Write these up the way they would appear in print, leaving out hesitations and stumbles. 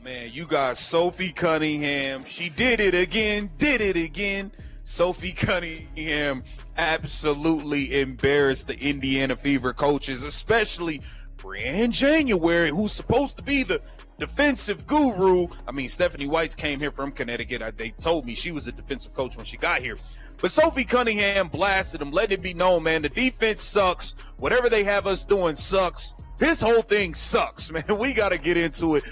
Man, you got Sophie Cunningham. She did it again. Sophie Cunningham absolutely embarrassed the Indiana Fever coaches, especially Briann January, who's supposed to be the defensive guru. I mean, Stephanie White came here from Connecticut. They told me she was a defensive coach when she got here. But Sophie Cunningham blasted them, letting it be known, man, the defense sucks. Whatever they have us doing sucks. This whole thing sucks, man. We got to get into it.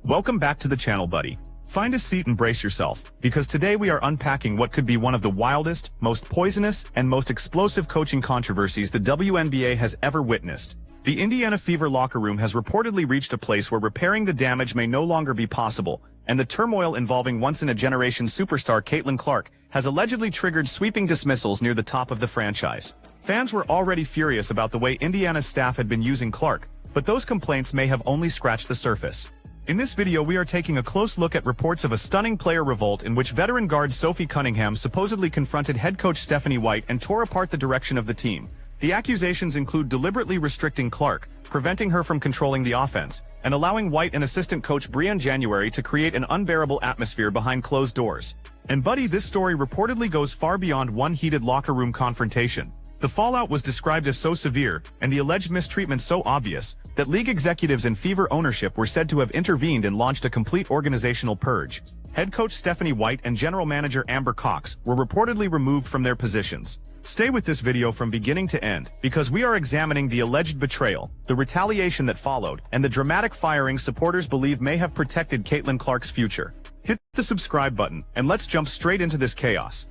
Welcome back to the channel, buddy. Find a seat and brace yourself, because today we are unpacking what could be one of the wildest, most poisonous, and most explosive coaching controversies the WNBA has ever witnessed. The Indiana Fever locker room has reportedly reached a place where repairing the damage may no longer be possible, and the turmoil involving once-in-a-generation superstar Caitlin Clark has allegedly triggered sweeping dismissals near the top of the franchise. Fans were already furious about the way Indiana's staff had been using Clark, but those complaints may have only scratched the surface. In this video, we are taking a close look at reports of a stunning player revolt in which veteran guard Sophie Cunningham supposedly confronted head coach Stephanie White and tore apart the direction of the team. The accusations include deliberately restricting Clark, preventing her from controlling the offense, and allowing White and assistant coach Briann January to create an unbearable atmosphere behind closed doors. And buddy, this story reportedly goes far beyond one heated locker room confrontation. The fallout was described as so severe, and the alleged mistreatment so obvious, that league executives and Fever ownership were said to have intervened and launched a complete organizational purge. Head coach Stephanie White and general manager Amber Cox were reportedly removed from their positions. Stay with this video from beginning to end, because we are examining the alleged betrayal, the retaliation that followed, and the dramatic firing supporters believe may have protected Caitlin Clark's future. Hit the subscribe button, and let's jump straight into this chaos.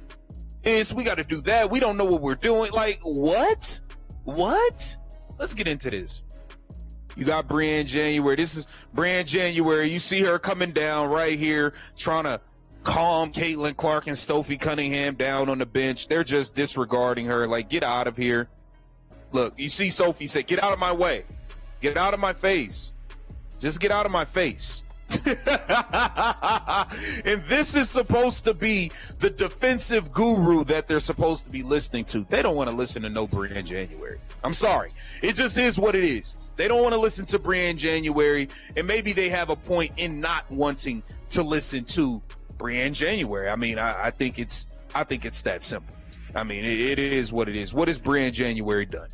We got to do that. We don't know what we're doing. Like, what? Let's get into this. You got Briann January. This is Briann January. You see her coming down right here, trying to calm Caitlin Clark and Sophie Cunningham down on the bench. They're just disregarding her. Like, get out of here. Look, you see Sophie say, get out of my way. Get out of my face. Just get out of my face. And this is supposed to be the defensive guru that they're supposed to be listening to. They don't want to listen to no Briann January. I'm sorry. It just is what it is. They don't want to listen to Briann January, and maybe they have a point in not wanting to listen to Briann January. I mean, I think it's that simple. I mean, it is what it is. What has Briann January done?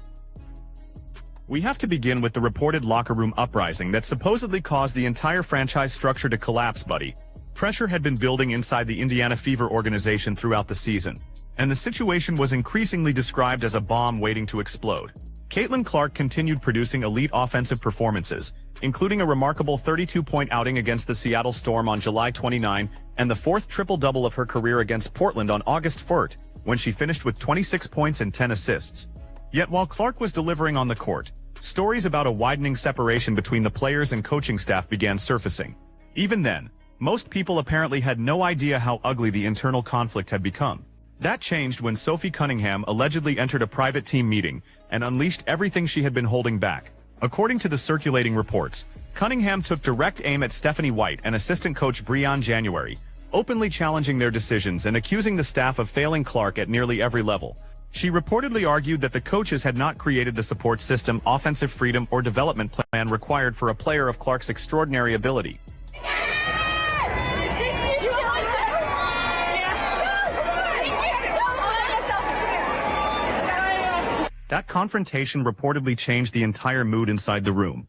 We have to begin with the reported locker room uprising that supposedly caused the entire franchise structure to collapse, buddy. Pressure had been building inside the Indiana Fever organization throughout the season, and the situation was increasingly described as a bomb waiting to explode. Caitlin Clark continued producing elite offensive performances, including a remarkable 32-point outing against the Seattle Storm on July 29 and the fourth triple-double of her career against Portland on August 4, when she finished with 26 points and 10 assists. Yet while Clark was delivering on the court, stories about a widening separation between the players and coaching staff began surfacing. Even then, most people apparently had no idea how ugly the internal conflict had become. That changed when Sophie Cunningham allegedly entered a private team meeting and unleashed everything she had been holding back. According to the circulating reports, Cunningham took direct aim at Stephanie White and assistant coach Briann January, openly challenging their decisions and accusing the staff of failing Clark at nearly every level. She reportedly argued that the coaches had not created the support system, offensive freedom, or development plan required for a player of Clark's extraordinary ability. That confrontation reportedly changed the entire mood inside the room.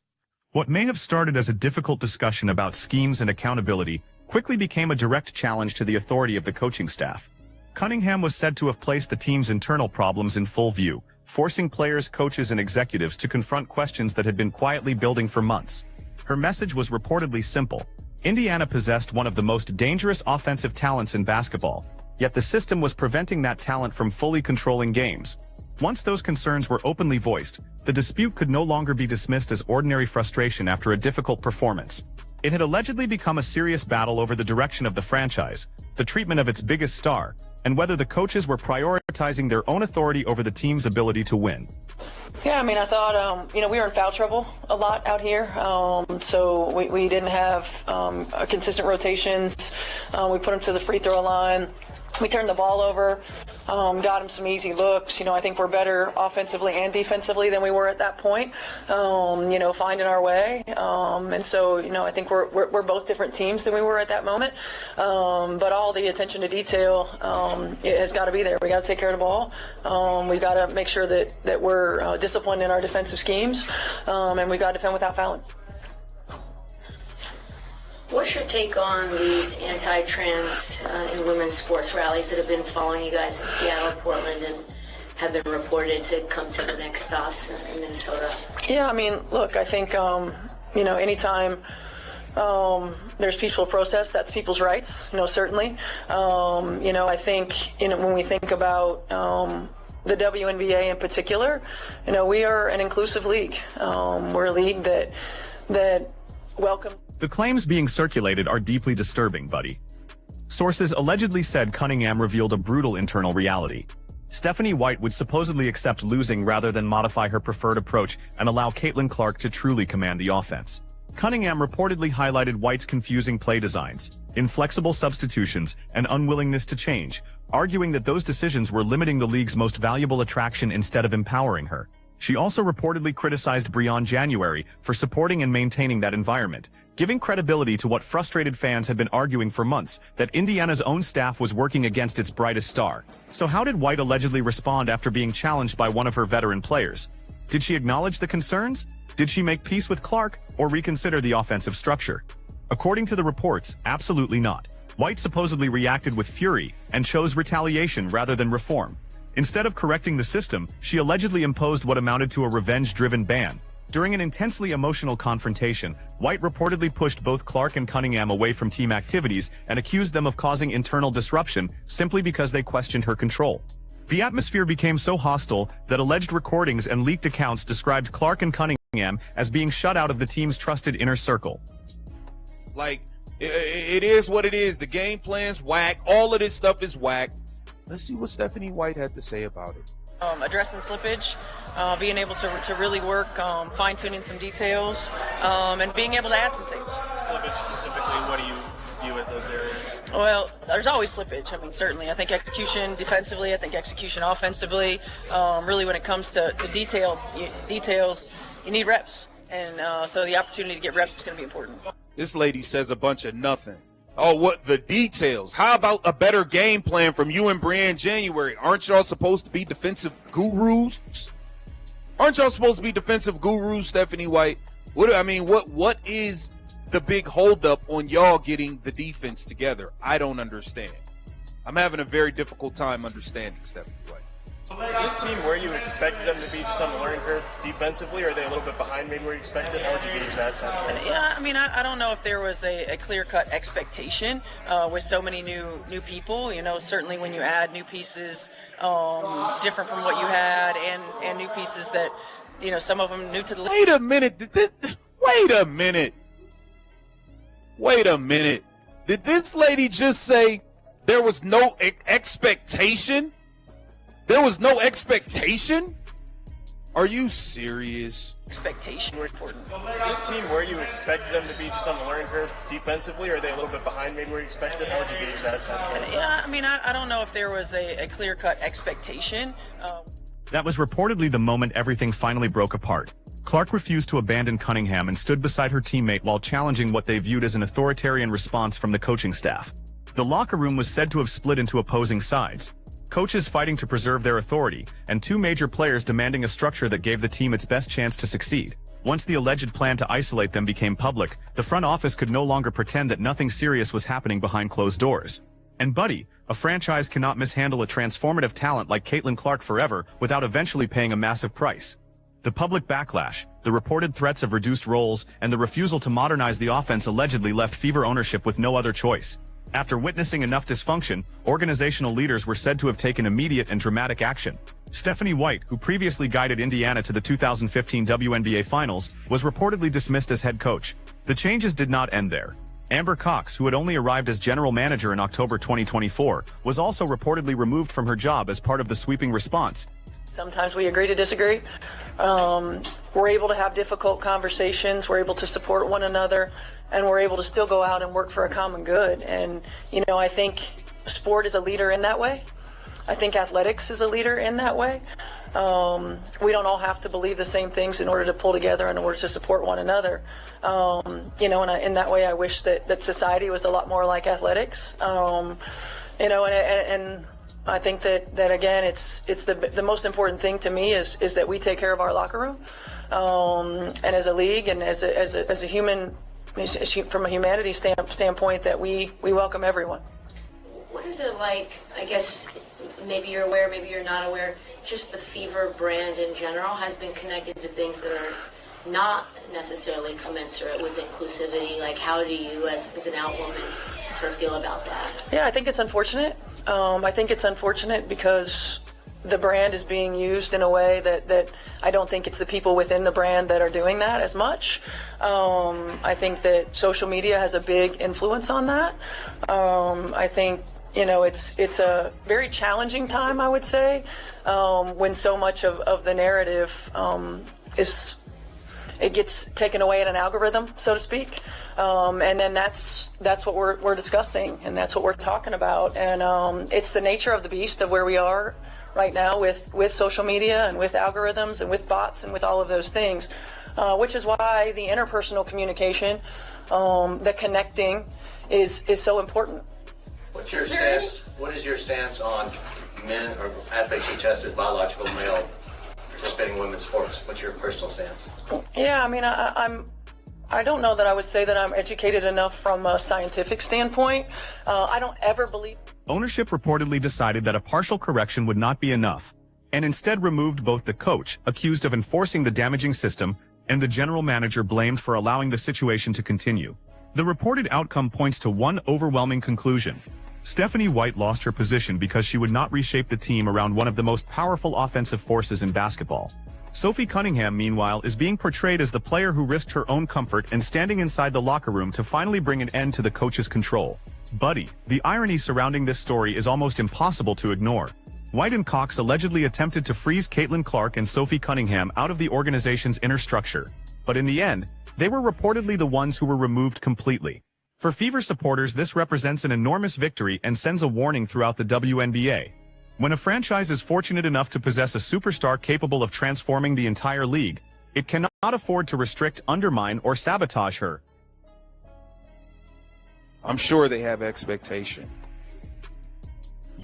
What may have started as a difficult discussion about schemes and accountability quickly became a direct challenge to the authority of the coaching staff. Cunningham was said to have placed the team's internal problems in full view, forcing players, coaches, and executives to confront questions that had been quietly building for months. Her message was reportedly simple. Indiana possessed one of the most dangerous offensive talents in basketball, yet the system was preventing that talent from fully controlling games. Once those concerns were openly voiced, the dispute could no longer be dismissed as ordinary frustration after a difficult performance. It had allegedly become a serious battle over the direction of the franchise, the treatment of its biggest star, and whether the coaches were prioritizing their own authority over the team's ability to win. Yeah, I mean, I thought, we were in foul trouble a lot out here, so we didn't have consistent rotations. We put them to the free throw line. We turned the ball over got him some easy looks. I think we're better offensively and defensively than we were at that point, finding our way. And so, I think we're both different teams than we were at that moment. But all the attention to detail it has got to be there. We got to take care of the ball. We've got to make sure that we're disciplined in our defensive schemes, and we've got to defend without fouling. What's your take on these anti-trans and women's sports rallies that have been following you guys in Seattle, Portland, and have been reported to come to the next stops in Minnesota? Yeah, look, I think, anytime there's peaceful protest, that's people's rights, certainly. I think, when we think about the WNBA in particular, we are an inclusive league. We're a league that welcomes. The claims being circulated are deeply disturbing, buddy. Sources allegedly said Cunningham revealed a brutal internal reality. Stephanie White would supposedly accept losing rather than modify her preferred approach and allow Caitlin Clark to truly command the offense. Cunningham reportedly highlighted White's confusing play designs, inflexible substitutions, and unwillingness to change, arguing that those decisions were limiting the league's most valuable attraction instead of empowering her. She also reportedly criticized Breon January for supporting and maintaining that environment, giving credibility to what frustrated fans had been arguing for months, that Indiana's own staff was working against its brightest star. So how did White allegedly respond after being challenged by one of her veteran players? Did she acknowledge the concerns? Did she make peace with Clark or reconsider the offensive structure? According to the reports, absolutely not. White supposedly reacted with fury and chose retaliation rather than reform. Instead of correcting the system, she allegedly imposed what amounted to a revenge-driven ban. During an intensely emotional confrontation, White reportedly pushed both Clark and Cunningham away from team activities and accused them of causing internal disruption simply because they questioned her control. The atmosphere became so hostile that alleged recordings and leaked accounts described Clark and Cunningham as being shut out of the team's trusted inner circle. It is what it is. The game plan's whack. All of this stuff is whack. Let's see what Stephanie White had to say about it. Addressing slippage, being able to really work, fine-tuning some details, and being able to add some things. Slippage specifically, what do you view as those areas? Well, there's always slippage. Certainly. I think execution defensively, I think execution offensively. Really, when it comes to details, you need reps. And so the opportunity to get reps is going to be important. This lady says a bunch of nothing. Oh, what the details? How about a better game plan from you and Breon January? Aren't y'all supposed to be defensive gurus? Aren't y'all supposed to be defensive gurus, Stephanie White? What is the big holdup on y'all getting the defense together? I don't understand. I'm having a very difficult time understanding Stephanie White. Is this team where you expected them to be just on the learning curve defensively, or are they a little bit behind maybe where you expected? How would you gauge that side? Yeah, I don't know if there was a clear-cut expectation with so many new people. Certainly when you add new pieces different from what you had and new pieces that, some of them new to the league. Wait a minute. Wait a minute. Did this lady just say there was no expectation? There was no expectation? Are you serious? Expectation were important. Is this team where you expected them to be just on the learning curve defensively, or are they a little bit behind maybe where you expected? How would you gauge that side? Yeah, I don't know if there was a clear-cut expectation. That was reportedly the moment everything finally broke apart. Clark refused to abandon Cunningham and stood beside her teammate while challenging what they viewed as an authoritarian response from the coaching staff. The locker room was said to have split into opposing sides. Coaches fighting to preserve their authority, and two major players demanding a structure that gave the team its best chance to succeed. Once the alleged plan to isolate them became public, the front office could no longer pretend that nothing serious was happening behind closed doors. And buddy, a franchise cannot mishandle a transformative talent like Caitlin Clark forever without eventually paying a massive price. The public backlash, the reported threats of reduced roles, and the refusal to modernize the offense allegedly left Fever ownership with no other choice. After witnessing enough dysfunction, organizational leaders were said to have taken immediate and dramatic action. Stephanie White, who previously guided Indiana to the 2015 WNBA Finals, was reportedly dismissed as head coach. The changes did not end there. Amber Cox, who had only arrived as general manager in October 2024, was also reportedly removed from her job as part of the sweeping response. Sometimes we agree to disagree. We're able to have difficult conversations. We're able to support one another, and we're able to still go out and work for a common good. And, I think sport is a leader in that way. I think athletics is a leader in that way. We don't all have to believe the same things in order to pull together, in order to support one another. You know, and in that way, I wish that society was a lot more like athletics. You know, and I think that again, it's the most important thing to me is that we take care of our locker room, and as a league and as a human, from a humanity standpoint, that we welcome everyone. What is it like, I guess, maybe you're aware, maybe you're not aware, just the Fever brand in general has been connected to things that are not necessarily commensurate with inclusivity. Like, how do you, as an out woman, sort of feel about that? Yeah, I think it's unfortunate. I think it's unfortunate because the brand is being used in a way that I don't think it's the people within the brand that are doing that as much. I think that social media has a big influence on that. I think, you know, it's a very challenging time, I would say, when so much of the narrative it gets taken away in an algorithm, so to speak. And then that's what we're discussing, and that's what we're talking about. And it's the nature of the beast of where we are right now with social media and with algorithms and with bots and with all of those things, which is why the interpersonal communication, the connecting, is so important. What's your stance? What is your stance on men or athletes who test as biological male participating in women's sports? What's your personal stance? Yeah, I mean, I don't know that I would say that I'm educated enough from a scientific standpoint. I don't ever believe. Ownership reportedly decided that a partial correction would not be enough, and instead removed both the coach, accused of enforcing the damaging system, and the general manager blamed for allowing the situation to continue. The reported outcome points to one overwhelming conclusion. Stephanie White lost her position because she would not reshape the team around one of the most powerful offensive forces in basketball. Sophie Cunningham, meanwhile, is being portrayed as the player who risked her own comfort and standing inside the locker room to finally bring an end to the coach's control. Buddy, the irony surrounding this story is almost impossible to ignore. White and Cox allegedly attempted to freeze Caitlin Clark and Sophie Cunningham out of the organization's inner structure, but in the end, they were reportedly the ones who were removed completely. For Fever supporters, this represents an enormous victory and sends a warning throughout the WNBA. When a franchise is fortunate enough to possess a superstar capable of transforming the entire league, it cannot afford to restrict, undermine, or sabotage her. I'm sure they have expectation.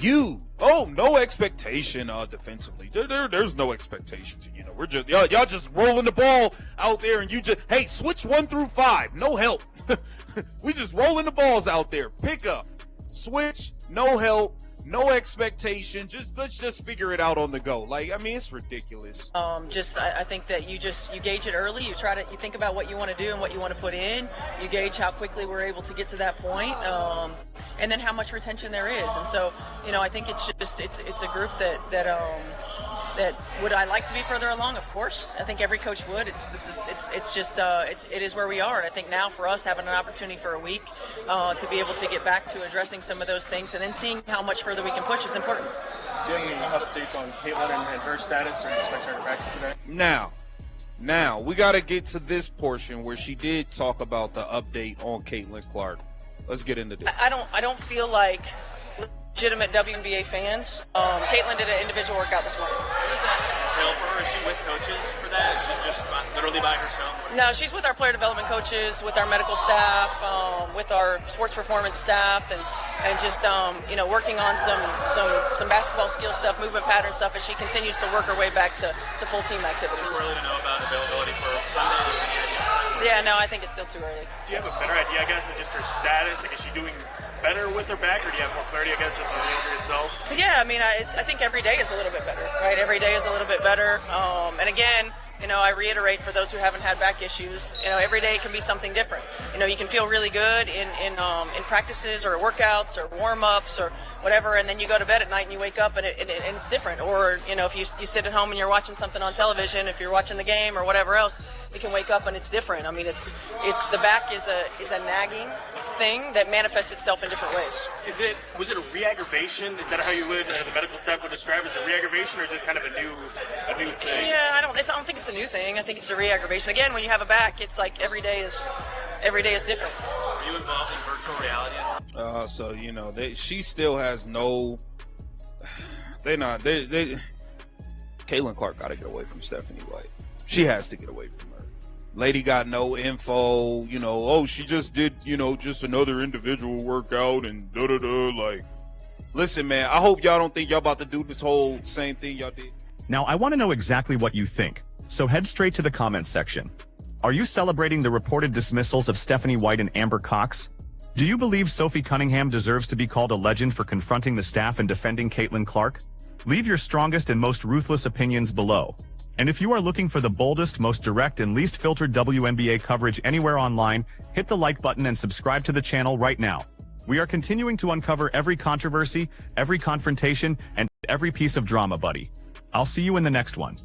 No expectation defensively. There's no expectation. You know, we're just y'all just rolling the ball out there, and you just, hey, switch 1 through 5, no help. We just rolling the balls out there. Pick up, switch, no help, no expectation. Let's just figure it out on the go. Like, I mean, it's ridiculous. I think that you gauge it early. You think about what you want to do and what you want to put in. You gauge how quickly we're able to get to that point, and then how much retention there is. And so, you know, I think it's a group that would I like to be further along? Of course, I think every coach would. It is where we are. And I think now for us having an opportunity for a week to be able to get back to addressing some of those things and then seeing how much further we can push is important. Do you have any updates on Caitlin and her status, or do you expect her to practice today? Now we got to get to this portion where she did talk about the update on Caitlin Clark. Let's get into this. I don't feel like legitimate WNBA fans. Caitlin did an individual workout this morning. What does that entail for her? Is she with coaches for that? Is she just literally by herself? No, she's with our player development coaches, with our medical staff, with our sports performance staff, and just you know, working on some basketball skill stuff, movement pattern stuff, as she continues to work her way back to full team activity. Too early to know about availability for Sunday. Yeah, no, I think it's still too early. Do you have a better idea, I guess, of just her status? Like, is she doing better with her back, or do you have more clarity, I guess, just on the injury itself? Yeah, I mean, I think every day is a little bit better, right? Every day is a little bit better. And again, you know, I reiterate for those who haven't had back issues, you know, every day can be something different. You know, you can feel really good in practices or workouts or warm-ups or whatever, and then you go to bed at night and you wake up and it's different. Or, you know, if you sit at home and you're watching something on television, if you're watching the game or whatever else, you can wake up and it's different. I mean, it's the back is a nagging thing that manifests itself in different ways. Was it a re-aggravation? Is that how you would, the medical staff would describe it as a re-aggravation, or is it kind of a new thing? Yeah, I don't think it's a new thing. I think it's a re-aggravation. Again, when you have a back, it's like every day is different. Are you involved in virtual reality? So, you know, she still has no They're not. They. Caitlin Clark got to get away from Stephanie White. She has to get away from her. Lady got no info. You know, oh, she just did, you know, just another individual workout and da-da-da. Like, listen, man, I hope y'all don't think y'all about to do this whole same thing y'all did. Now, I want to know exactly what you think, so head straight to the comments section. Are you celebrating the reported dismissals of Stephanie White and Amber Cox? Do you believe Sophie Cunningham deserves to be called a legend for confronting the staff and defending Caitlin Clark? Leave your strongest and most ruthless opinions below. And if you are looking for the boldest, most direct, and least filtered WNBA coverage anywhere online, hit the like button and subscribe to the channel right now. We are continuing to uncover every controversy, every confrontation, and every piece of drama, buddy. I'll see you in the next one.